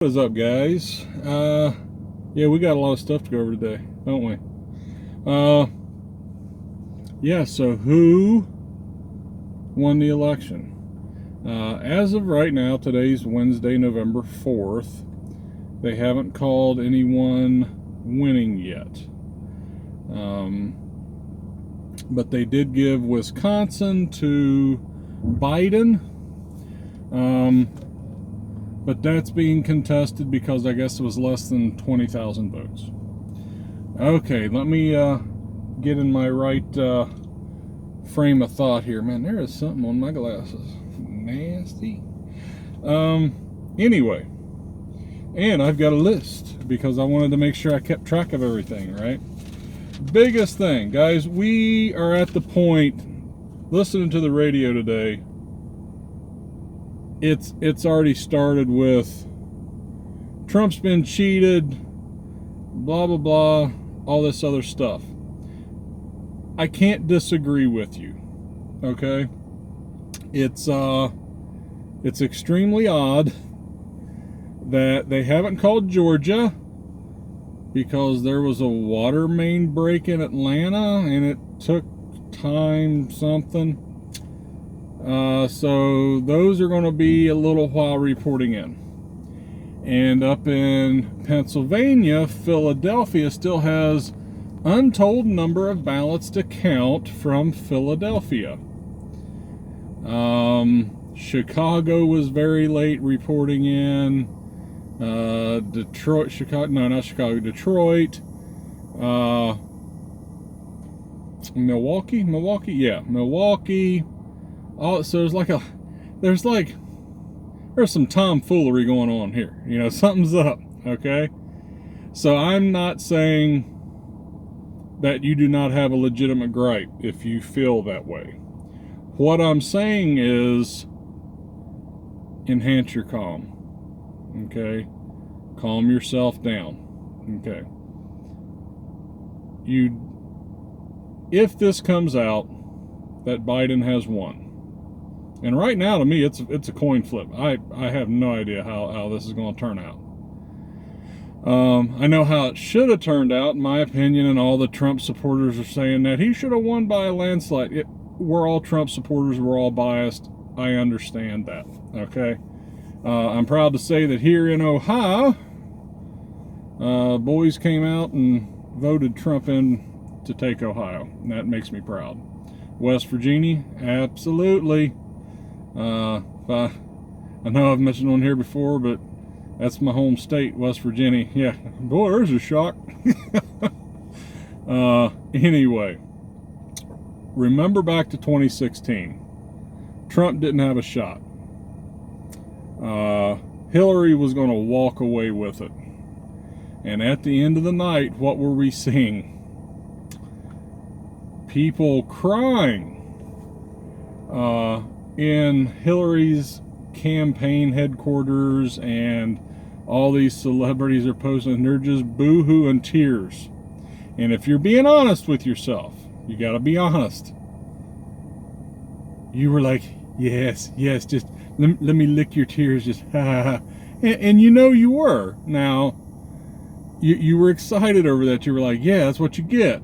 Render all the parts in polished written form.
What is up, guys? Yeah, we got a lot of stuff to go over today, don't we? Yeah, so who won the election? As of right now, today's Wednesday, November 4th, they haven't called anyone winning yet. But they did give Wisconsin to Biden. But that's being contested because I guess it was less than 20,000 votes. Okay, let me get in my right frame of thought here. Man, there is something on my glasses. Nasty. Anyway, and I've got a list because I wanted to make sure I kept track of everything, right? Biggest thing, guys, we are at the point, listening to the radio today, it's already started with Trump's been cheated, blah blah blah, all this other stuff. I can't disagree with you. Okay, it's extremely odd that they haven't called Georgia because there was a water main break in Atlanta and it took time something. So those are going to be a little while reporting in. And up in Pennsylvania, Philadelphia still has untold number of ballots to count from Philadelphia. Chicago was very late reporting in. Detroit, Chicago, no, not Chicago, Detroit. Milwaukee, yeah, Milwaukee. Oh, so there's some tomfoolery going on here. You know, something's up, okay? So I'm not saying that you do not have a legitimate gripe if you feel that way. What I'm saying is enhance your calm, okay? Calm yourself down, okay? If this comes out that Biden has won, and right now, to me, it's a coin flip. I have no idea how this is going to turn out. I know how it should have turned out, in my opinion, and all the Trump supporters are saying that he should have won by a landslide. We're all Trump supporters. We're all biased. I understand that, okay? I'm proud to say that here in Ohio, boys came out and voted Trump in to take Ohio. And that makes me proud. West Virginia, absolutely. I know I've mentioned on here before, but that's my home state, West Virginia. Yeah, boy, there's a shock. Anyway, remember back to 2016. Trump didn't have a shot. Hillary was going to walk away with it. And at the end of the night, what were we seeing? People crying in Hillary's campaign headquarters, and all these celebrities are posting, and they're just boo-hoo and tears. And if you're being honest with yourself, you got to be honest. You were like, yes, just let me lick your tears, just ha ha ha. And you know you were. Now, you were excited over that. You were like, yeah, that's what you get.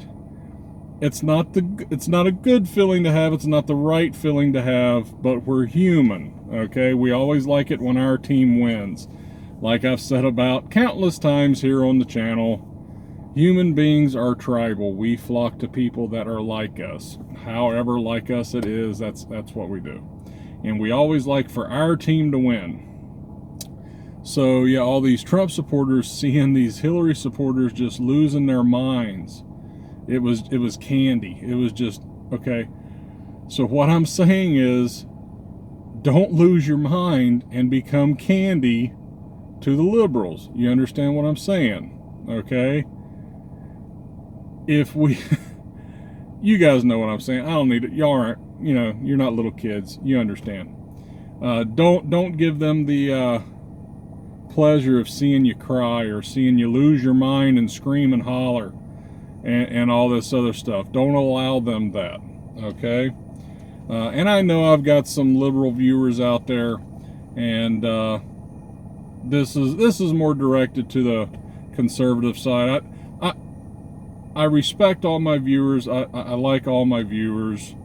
It's not a good feeling to have. It's not the right feeling to have, but we're human, okay? We always like it when our team wins. Like I've said about countless times here on the channel, human beings are tribal. We flock to people that are like us. However like us it is, that's what we do. And we always like for our team to win. So yeah, all these Trump supporters seeing these Hillary supporters just losing their minds. It was candy. It was just, okay. So what I'm saying is, don't lose your mind and become candy to the liberals. You understand what I'm saying? Okay? If we, you guys know what I'm saying. I don't need it. Y'all aren't, you're not little kids. You understand. Don't give them the pleasure of seeing you cry or seeing you lose your mind and scream and holler. And all this other stuff. Don't allow them that, okay? And I know I've got some liberal viewers out there, and this is more directed to the conservative side. I respect all my viewers. I like all my viewers.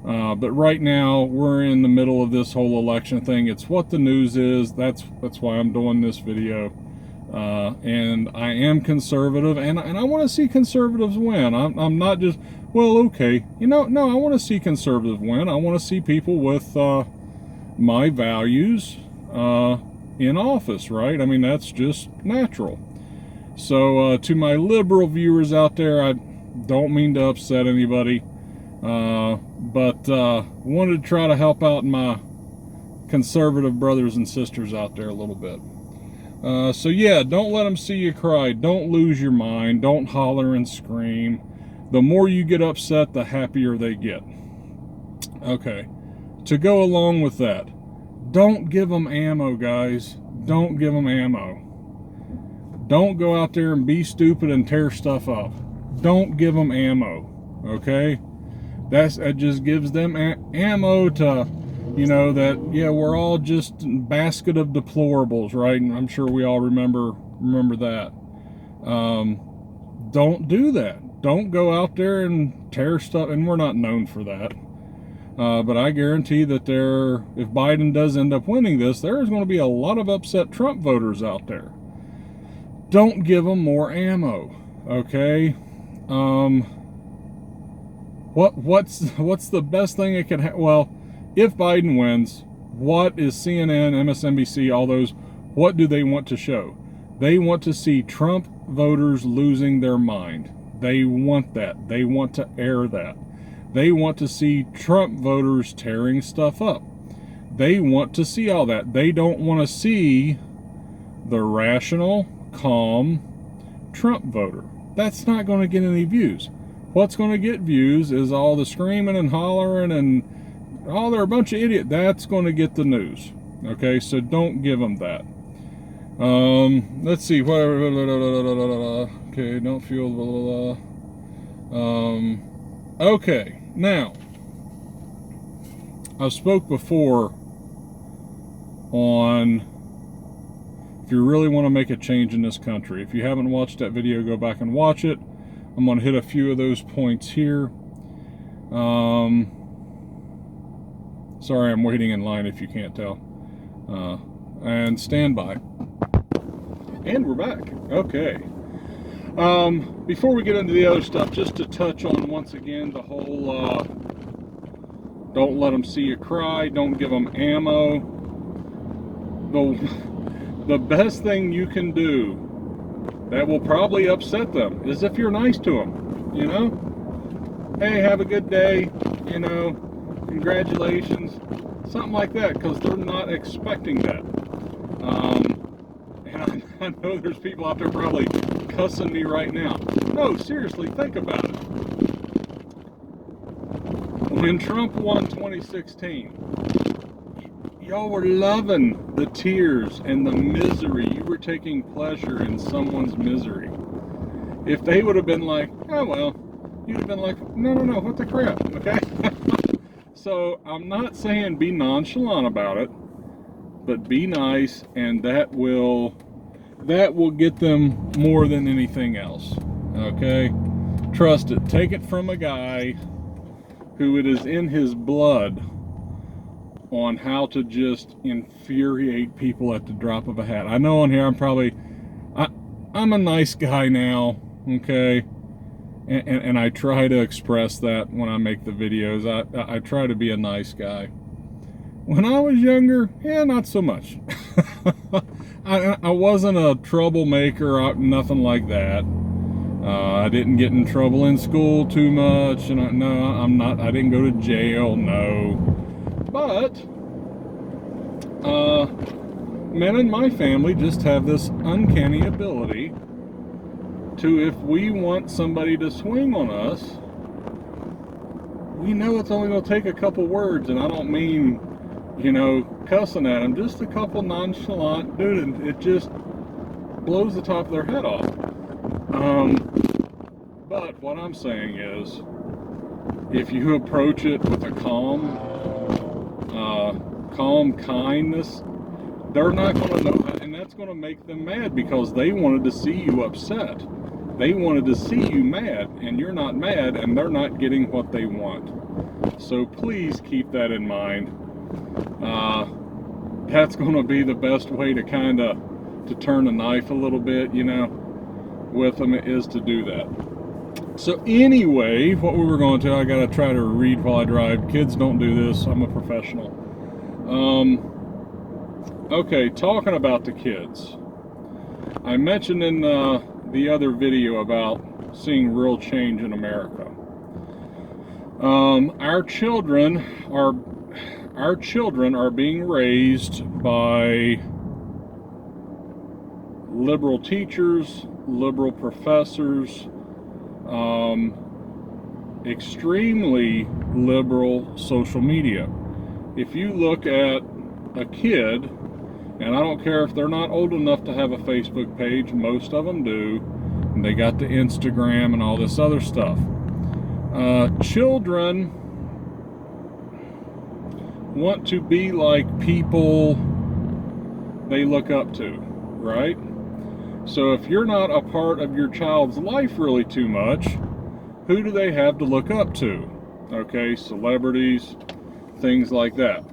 But right now we're in the middle of this whole election thing. It's what the news is. That's why I'm doing this video. And I am conservative, and I want to see conservatives win. I'm not just, well, okay, no, I want to see conservatives win. I want to see people with my values in office, right? I mean, that's just natural. So to my liberal viewers out there, I don't mean to upset anybody, but wanted to try to help out my conservative brothers and sisters out there a little bit. So yeah, don't let them see you cry. Don't lose your mind. Don't holler and scream. The more you get upset, the happier they get. Okay, to go along with that, don't give them ammo, guys. Don't give them ammo. Don't go out there and be stupid and tear stuff up. Don't give them ammo, okay? That just gives them ammo to, you know, that, yeah, we're all just a basket of deplorables, right? And I'm sure we all remember that. Don't do that. Don't go out there and tear stuff, and we're not known for that. But I guarantee that if Biden does end up winning this, there's going to be a lot of upset Trump voters out there. Don't give them more ammo, okay? What's the best thing it could happen? Well, if Biden wins, what is CNN, MSNBC, all those, what do they want to show? They want to see Trump voters losing their mind. They want that. They want to air that. They want to see Trump voters tearing stuff up. They want to see all that. They don't want to see the rational, calm Trump voter. That's not going to get any views. What's going to get views is all the screaming and hollering and oh, they're a bunch of idiots. That's going to get the news. Okay, so don't give them that. Let's see. Okay, don't feel. Okay, now I've spoke before on if you really want to make a change in this country. If you haven't watched that video, go back and watch it. I'm going to hit a few of those points here. Sorry, I'm waiting in line if you can't tell. And stand by. And we're back. Okay. Before we get into the other stuff, just to touch on once again the whole don't let them see you cry, don't give them ammo. The best thing you can do that will probably upset them is if you're nice to them, you know? Hey, have a good day, you know, congratulations, something like that, because they're not expecting that. And I know there's people out there probably cussing me right now. No, seriously, think about it. When Trump won 2016, y'all were loving the tears and the misery. You were taking pleasure in someone's misery. If they would have been like, oh well, you'd have been like, no, what the crap, okay? So I'm not saying be nonchalant about it, but be nice, and that will get them more than anything else, okay? Trust it. Take it from a guy who it is in his blood on how to just infuriate people at the drop of a hat. I know on here I'm a nice guy now, okay? And I try to express that when I make the videos. I try to be a nice guy. When I was younger, yeah, not so much. I wasn't a troublemaker, nothing like that. I didn't get in trouble in school too much, and I didn't go to jail, no. But men in my family just have this uncanny ability to, if we want somebody to swing on us, we know it's only going to take a couple words, and I don't mean, you know, cussing at them, just a couple nonchalant, dude, and it just blows the top of their head off. But what I'm saying is, if you approach it with a calm kindness, they're not going to know that, and that's going to make them mad because they wanted to see you upset. They wanted to see you mad, and you're not mad, and they're not getting what they want. So please keep that in mind. That's going to be the best way to kind of to turn the knife a little bit, you know, with them, is to do that. So anyway, what we were going to, I got to try to read while I drive. Kids don't do this. I'm a professional. Okay, talking about the kids. I mentioned in the other video about seeing real change in America. Our children are being raised by liberal teachers, liberal professors, extremely liberal social media. If you look at a kid, and I don't care if they're not old enough to have a Facebook page, most of them do, and they got the Instagram and all this other stuff. Children want to be like people they look up to, right? So if you're not a part of your child's life really too much, who do they have to look up to? Okay, celebrities, things like that.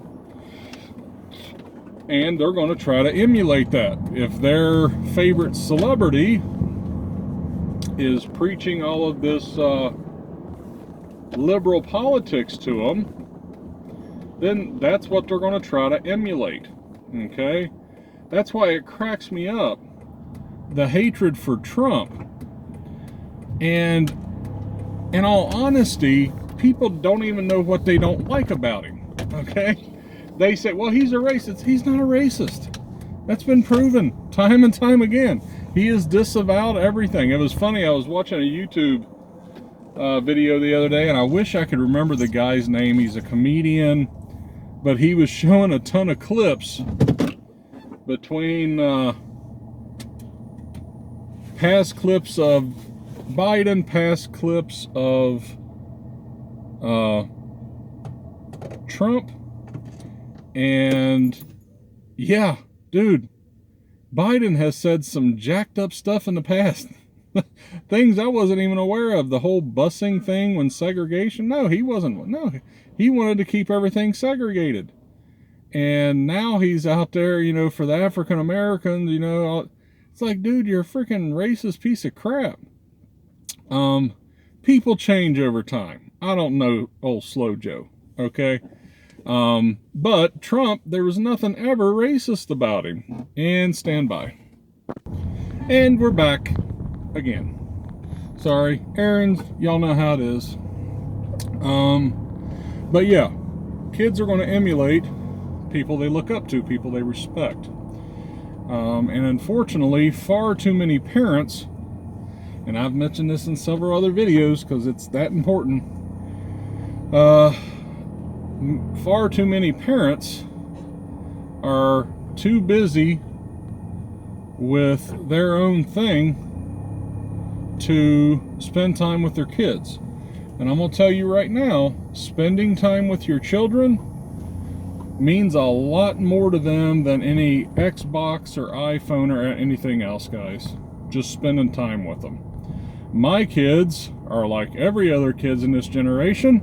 And they're going to try to emulate that. If their favorite celebrity is preaching all of this liberal politics to them, then that's what they're going to try to emulate. Okay? That's why it cracks me up, the hatred for Trump. And in all honesty, people don't even know what they don't like about him. Okay? They say, well, he's a racist. He's not a racist. That's been proven time and time again. He has disavowed everything. It was funny, I was watching a YouTube video the other day, and I wish I could remember the guy's name. He's a comedian, but he was showing a ton of clips between past clips of Biden, past clips of Trump. And yeah, dude, Biden has said some jacked up stuff in the past. Things I wasn't even aware of. The whole busing thing when segregation. No, he wasn't. No, he wanted to keep everything segregated. And now he's out there, you know, for the African Americans, you know. It's like, dude, you're a freaking racist piece of crap. People change over time. I don't know old Slow Joe, okay? But Trump, there was nothing ever racist about him. And stand by. And we're back again. Sorry, errands, y'all know how it is. But yeah, kids are going to emulate people they look up to, people they respect. And unfortunately, far too many parents, and I've mentioned this in several other videos because it's that important, far too many parents are too busy with their own thing to spend time with their kids. And I'm going to tell you right now, spending time with your children means a lot more to them than any Xbox or iPhone or anything else, guys. Just spending time with them. My kids are like every other kids in this generation.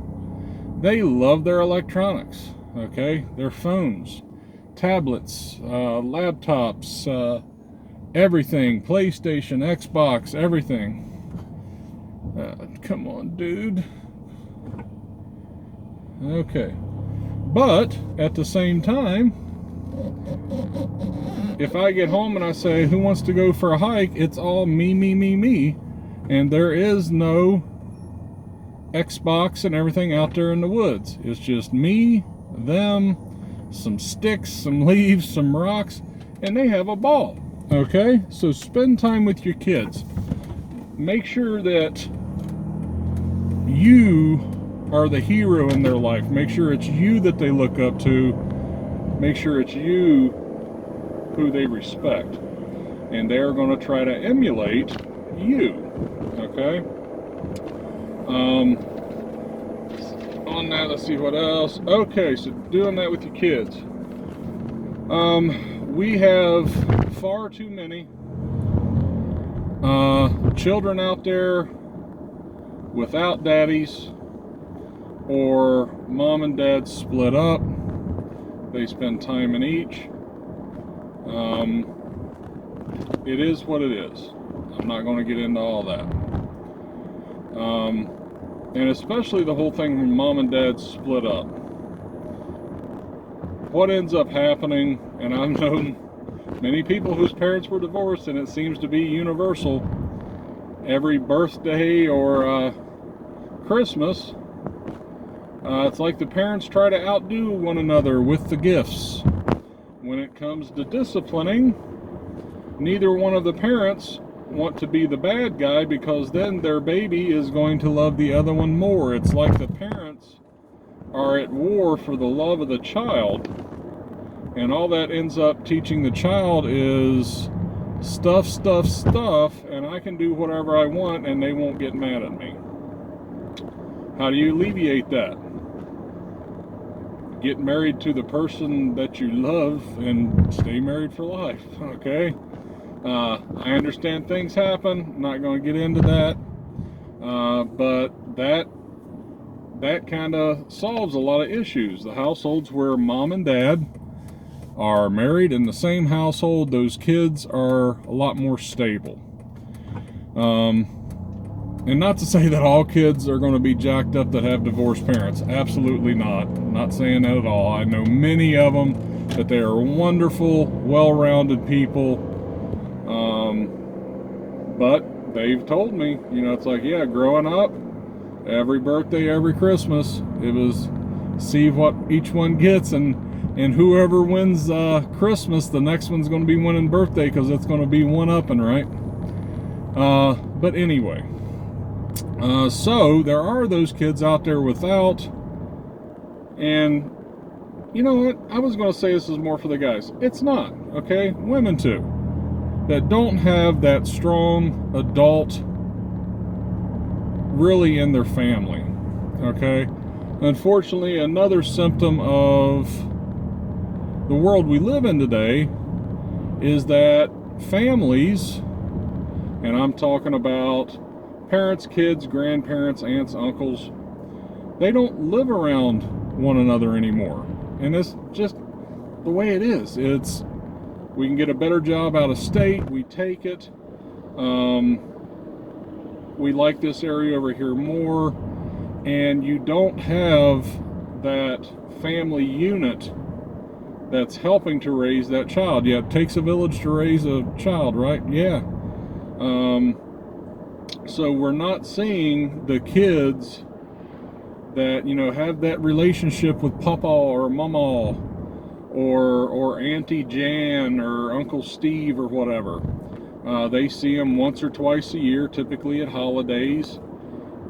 They love their electronics, okay? Their phones, tablets, laptops, everything, PlayStation, Xbox, everything. Come on, dude. Okay. But, at the same time, if I get home and I say, who wants to go for a hike, it's all me, me, me, me. And there is no Xbox and everything out there in the woods. It's just me, them, some sticks, some leaves, some rocks, and they have a ball. Okay? So spend time with your kids. Make sure that you are the hero in their life. Make sure it's you that they look up to. Make sure it's you who they respect. And they're going to try to emulate you. Okay? On that, let's see what else. Okay, so doing that with your kids. we have far too many children out there without daddies, or mom and dad split up. They spend time in each. It is what it is. I'm not going to get into all that. And especially the whole thing when mom and dad split up. What ends up happening, and I've known many people whose parents were divorced, and it seems to be universal. Every birthday or Christmas, it's like the parents try to outdo one another with the gifts. When it comes to disciplining, neither one of the parents want to be the bad guy, because then their baby is going to love the other one more. It's like the parents are at war for the love of the child, and all that ends up teaching the child is stuff, stuff, stuff, and I can do whatever I want and they won't get mad at me. How do you alleviate that? Get married to the person that you love and stay married for life, okay? I understand things happen. I'm not going to get into that. But that kind of solves a lot of issues. The households where mom and dad are married in the same household, those kids are a lot more stable. And not to say that all kids are going to be jacked up that have divorced parents. Absolutely not. I'm not saying that at all. I know many of them, that they are wonderful, well-rounded people. But they've told me, it's like, yeah, growing up, every birthday, every Christmas, it was see what each one gets, and whoever wins Christmas, the next one's going to be winning birthday, because it's going to be one-upping, right? But anyway, so there are those kids out there without, and you know what? I was going to say this is more for the guys. It's not, okay? Women too, that don't have that strong adult really in their family, okay? Unfortunately, another symptom of the world we live in today is that families, and I'm talking about parents, kids, grandparents, aunts, uncles, they don't live around one another anymore. And it's just the way it is. We can get a better job out of state, we take it. We like this area over here more, and you don't have that family unit that's helping to raise that child. Yeah, it takes a village to raise a child, right? Yeah. So we're not seeing the kids that, have that relationship with Papa or Mama or Auntie Jan or Uncle Steve or whatever. They see them once or twice a year, typically at holidays,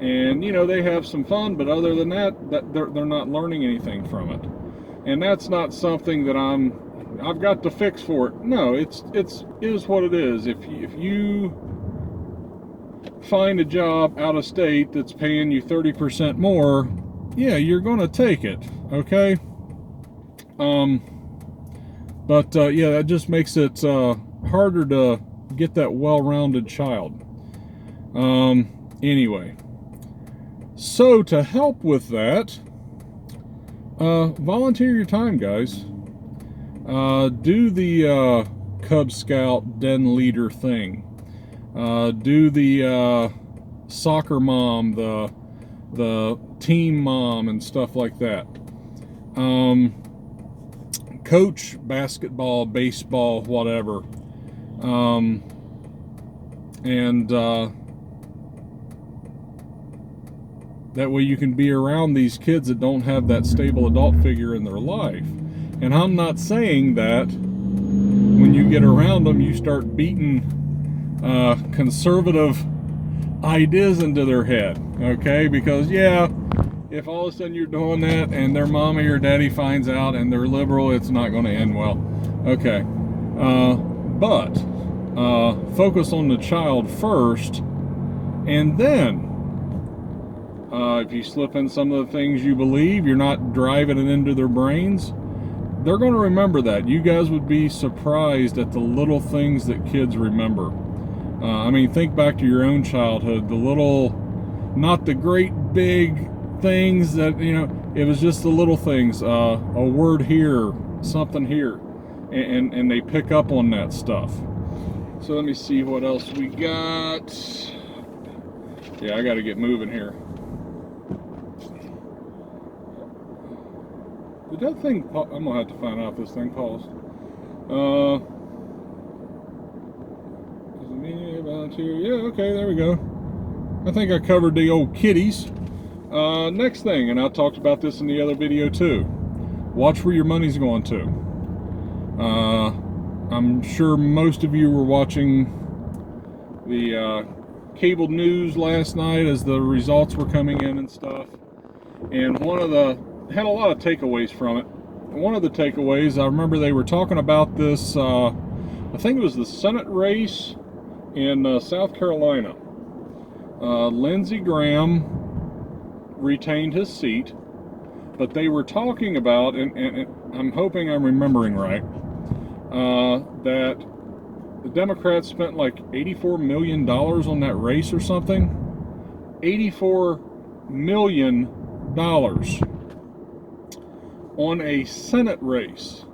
and they have some fun, but other than that they're not learning anything from it. And that's not something that I've got to fix for it. No, it is what it is. If you find a job out of state that's paying you 30% more, yeah, you're gonna take it, okay? But yeah, that just makes it harder to get that well-rounded child. Anyway, so to help with that, volunteer your time, guys. Do the Cub Scout den leader thing. Do the soccer mom, the team mom, and stuff like that. Coach basketball, baseball, whatever. And that way you can be around these kids that don't have that stable adult figure in their life. And I'm not saying that when you get around them, you start beating conservative ideas into their head, okay? Because, yeah, if all of a sudden you're doing that and their mama or daddy finds out and they're liberal, it's not going to end well, okay? But focus on the child first, and then if you slip in some of the things you believe, you're not driving it into their brains, they're going to remember that. You guys would be surprised at the little things that kids remember. I mean, think back to your own childhood. The little, not the great big things that, you know, it was just the little things. A word here, something here. And they pick up on that stuff. So let me see what else we got. Yeah, I got to get moving here. Did that thing, I'm going to have to find out if this thing paused. Volunteer. Yeah, okay, there we go. I think I covered the old kitties. Next thing, and I talked about this in the other video too. Watch where your money's going to. I'm sure most of you were watching the cable news last night as the results were coming in and stuff. And had a lot of takeaways from it. One of the takeaways, I remember they were talking about this, I think it was the Senate race in South Carolina. Lindsey Graham retained his seat, but they were talking about, and I'm hoping I'm remembering right, that the Democrats spent like $84 million on that race or something. $84 million on a Senate race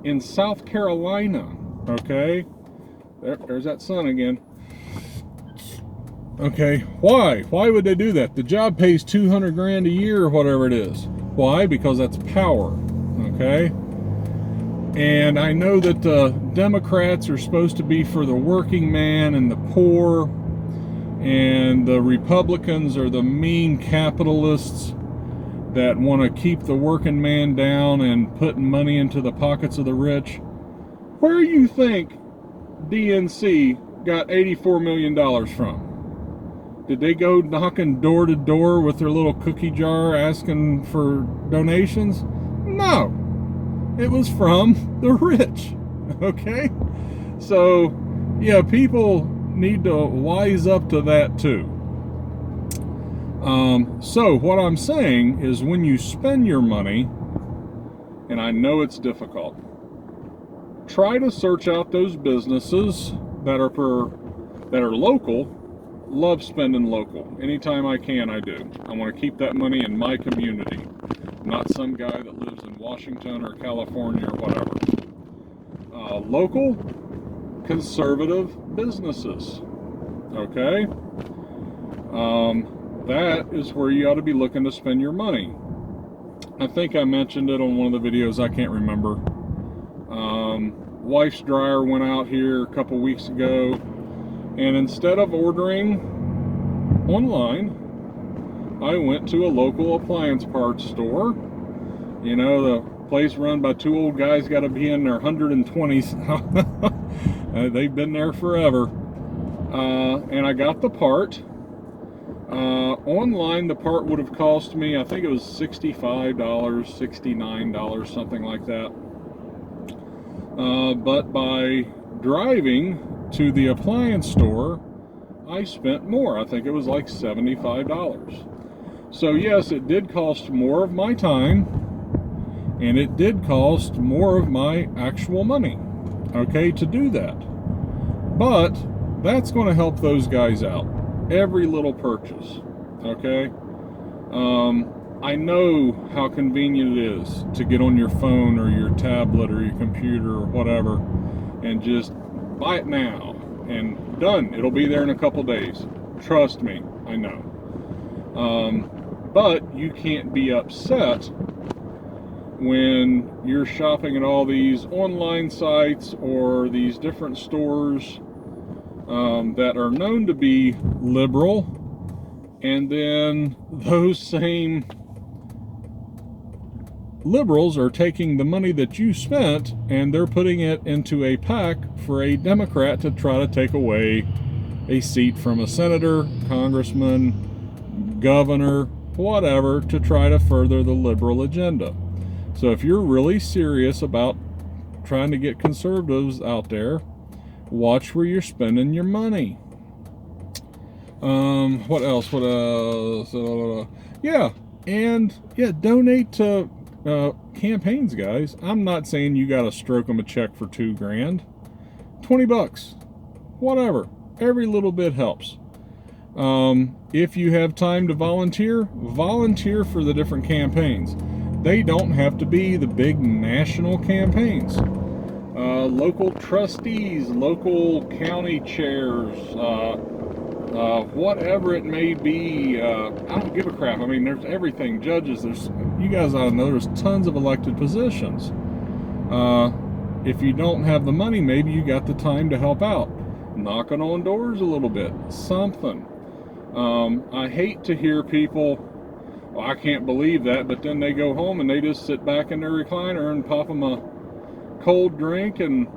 in South Carolina. Okay, there's that sun again. Okay, why would they do that? The job pays $200 grand a year or whatever it is. Why? Because that's power. Okay, and I know that the Democrats are supposed to be for the working man and the poor, and the Republicans are the mean capitalists that want to keep the working man down and putting money into the pockets of the rich. Where do you think DNC got $84 million from? Did they go knocking door to door with their little cookie jar asking for donations? No. It was from the rich. Okay? So, yeah, people need to wise up to that too. So what I'm saying is, when you spend your money, and I know it's difficult, try to search out those businesses that are local. Love spending local. Anytime I can, I do. I want to keep that money in my community, not some guy that lives in Washington or California or whatever. Local, conservative businesses. Okay? That is where you ought to be looking to spend your money. I think I mentioned it on one of the videos, I can't remember. Wife's dryer went out here a couple weeks ago, and instead of ordering online, I went to a local appliance parts store. You know, the place run by two old guys, got to be in their 120s. They've been there forever. And I got the part. Online, the part would have cost me, I think it was $65, $69, something like that. But by driving to the appliance store, I spent more. I think it was like $75. So yes, it did cost more of my time, and it did cost more of my actual money, okay, to do that. But that's going to help those guys out. Every little purchase, okay? I know how convenient it is to get on your phone or your tablet or your computer or whatever and just buy it now and done. It'll be there in a couple days. Trust me, I know. But you can't be upset when you're shopping at all these online sites or these different stores that are known to be liberal, and then those same liberals are taking the money that you spent and they're putting it into a PAC for a Democrat to try to take away a seat from a senator, congressman, governor, whatever, to try to further the liberal agenda. So if you're really serious about trying to get conservatives out there, watch where you're spending your money. What else? Yeah, and yeah, donate to campaigns, guys. I'm not saying you got to stroke them a check for $2,000, $20, whatever. Every little bit helps. If you have time to volunteer, volunteer for the different campaigns. They don't have to be the big national campaigns. Local trustees, local county chairs, whatever it may be. I don't give a crap. I mean, there's everything. Judges, you guys ought to know there's tons of elected positions. If you don't have the money, maybe you got the time to help out. Knocking on doors a little bit. Something. I hate to hear people, well, I can't believe that, but then they go home and they just sit back in their recliner and pop them a cold drink and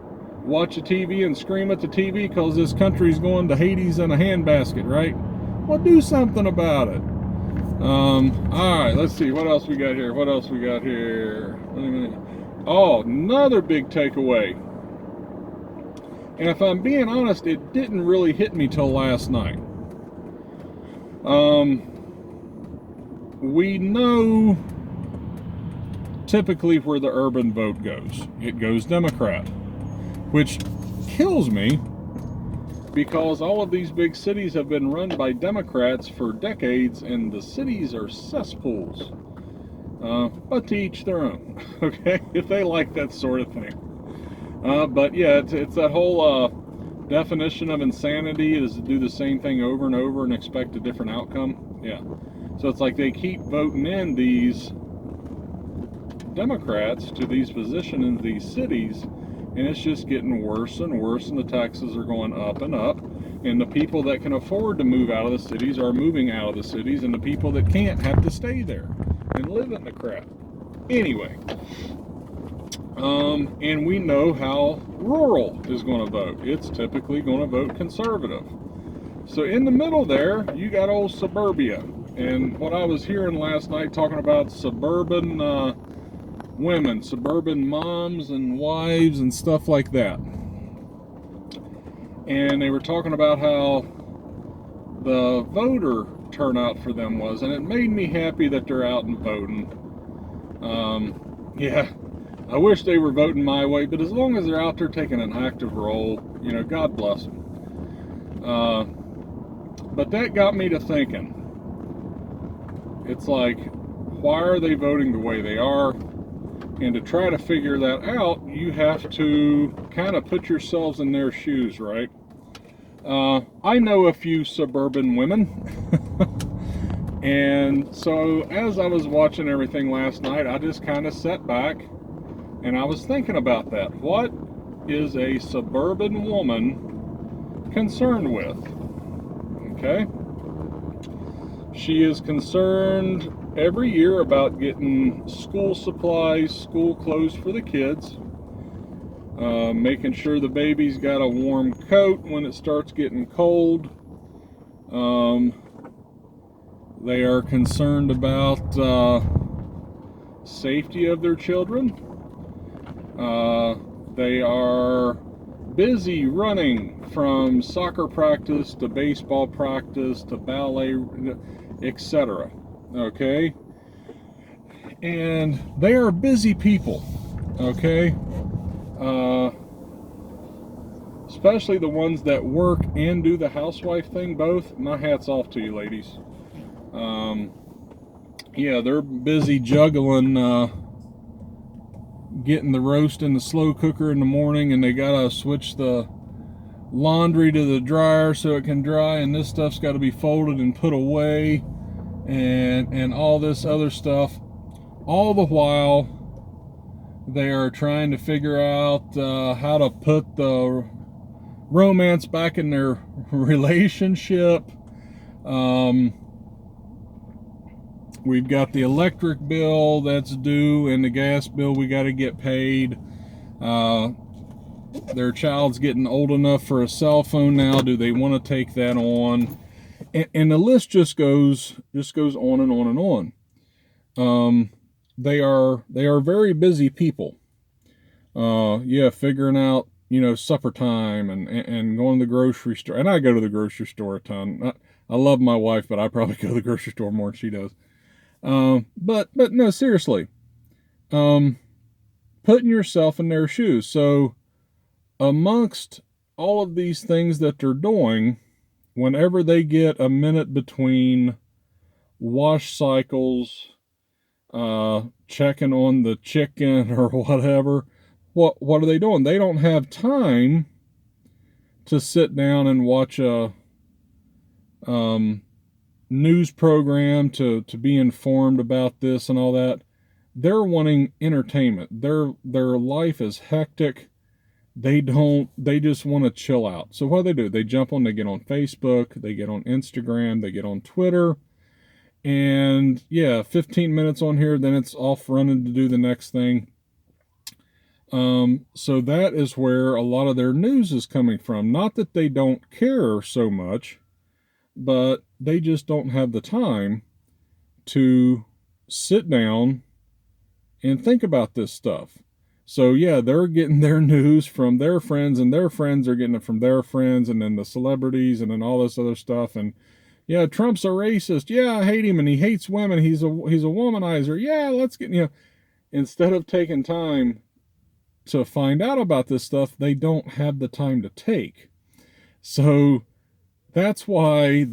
watch the TV and scream at the TV because this country's going to Hades in a handbasket, right? Well, do something about it. All right, let's see. What else we got here? Oh, another big takeaway. And if I'm being honest, it didn't really hit me till last night. We know typically where the urban vote goes. It goes Democrat, which kills me because all of these big cities have been run by Democrats for decades, and the cities are cesspools. But to each their own, okay? If they like that sort of thing. But yeah, it's that whole definition of insanity is to do the same thing over and over and expect a different outcome. Yeah. So it's like they keep voting in these Democrats to these positions in these cities, and it's just getting worse and worse, and the taxes are going up and up, and the people that can afford to move out of the cities are moving out of the cities, and the people that can't have to stay there and live in the crap. Anyway, and we know how rural is going to vote. It's typically going to vote conservative. So in the middle there, you got old suburbia. And what I was hearing last night talking about suburban women, suburban moms and wives and stuff like that. And they were talking about how the voter turnout for them was, and it made me happy that they're out and voting. Yeah, I wish they were voting my way, but as long as they're out there taking an active role, you know, God bless them. But that got me to thinking. It's like, why are they voting the way they are? And to try to figure that out, you have to kind of put yourselves in their shoes, right? I know a few suburban women. And so as I was watching everything last night, I just kind of sat back and I was thinking about that. What is a suburban woman concerned with? Okay. She is concerned every year about getting school supplies, school clothes for the kids, making sure the baby's got a warm coat when it starts getting cold. They are concerned about safety of their children. They are busy running from soccer practice to baseball practice to ballet, etc. Okay? And they are busy people. Okay? Especially the ones that work and do the housewife thing both. My hat's off to you, ladies. Yeah, they're busy juggling getting the roast in the slow cooker in the morning, and they gotta switch the laundry to the dryer so it can dry, and this stuff's got to be folded and put away, and all this other stuff, all the while they are trying to figure out how to put the romance back in their relationship. We've got the electric bill that's due and the gas bill we got to get paid. Their child's getting old enough for a cell phone now. Do they want to take that on? And the list just goes on and on and on. They are very busy people. Yeah, figuring out, you know, supper time and going to the grocery store. And I go to the grocery store a ton. I love my wife, but I probably go to the grocery store more than she does. But no, seriously, putting yourself in their shoes. So amongst all of these things that they're doing, whenever they get a minute between wash cycles, checking on the chicken or whatever, what are they doing? They don't have time to sit down and watch a news program to be informed about this and all that. They're wanting entertainment. Their life is hectic. They just want to chill out. So what do? They jump on, they get on Facebook, they get on Instagram, they get on Twitter, and yeah, 15 minutes on here, then it's off running to do the next thing. So that is where a lot of their news is coming from. Not that they don't care so much, but they just don't have the time to sit down and think about this stuff. So yeah, they're getting their news from their friends, and their friends are getting it from their friends, and then the celebrities, and then all this other stuff. And yeah, Trump's a racist. Yeah, I hate him, and he hates women. He's a womanizer. Yeah, let's get, instead of taking time to find out about this stuff, they don't have the time to take. So that's why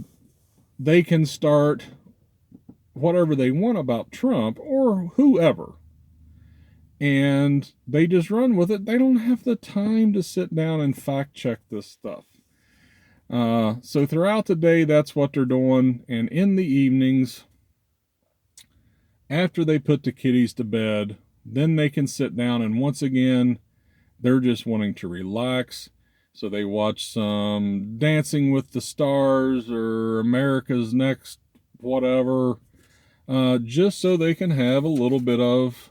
they can start whatever they want about Trump or whoever, and they just run with it. They don't have the time to sit down and fact check this stuff. So throughout the day, that's what they're doing. And in the evenings, after they put the kitties to bed, then they can sit down, and once again, they're just wanting to relax. So they watch some Dancing with the Stars or America's Next whatever, just so they can have a little bit of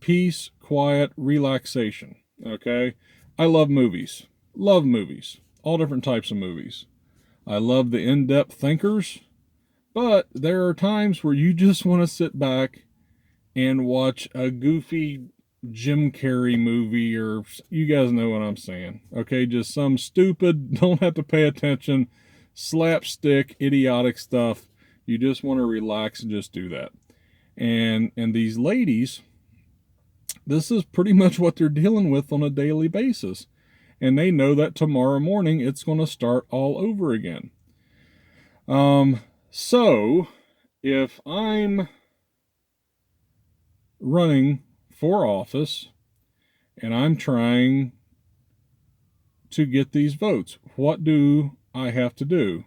peace, quiet, relaxation. Okay? I love movies. Love movies. All different types of movies. I love the in-depth thinkers, but there are times where you just want to sit back and watch a goofy Jim Carrey movie, or you guys know what I'm saying. Okay, just some stupid, don't have to pay attention, slapstick, idiotic stuff. You just want to relax and just do that. And these ladies, this is pretty much what they're dealing with on a daily basis. And they know that tomorrow morning it's going to start all over again. So if I'm running for office and I'm trying to get these votes, what do I have to do?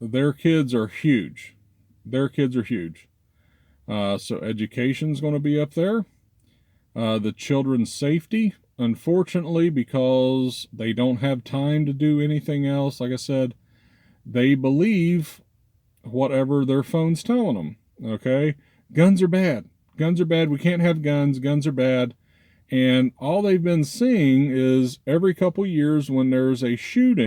Their kids are huge. Their kids are huge. So education's going to be up there. The children's safety, unfortunately, because they don't have time to do anything else. Like I said, they believe whatever their phone's telling them. Okay? Guns are bad. Guns are bad. We can't have guns. Guns are bad. And all they've been seeing is every couple years when there's a shooting,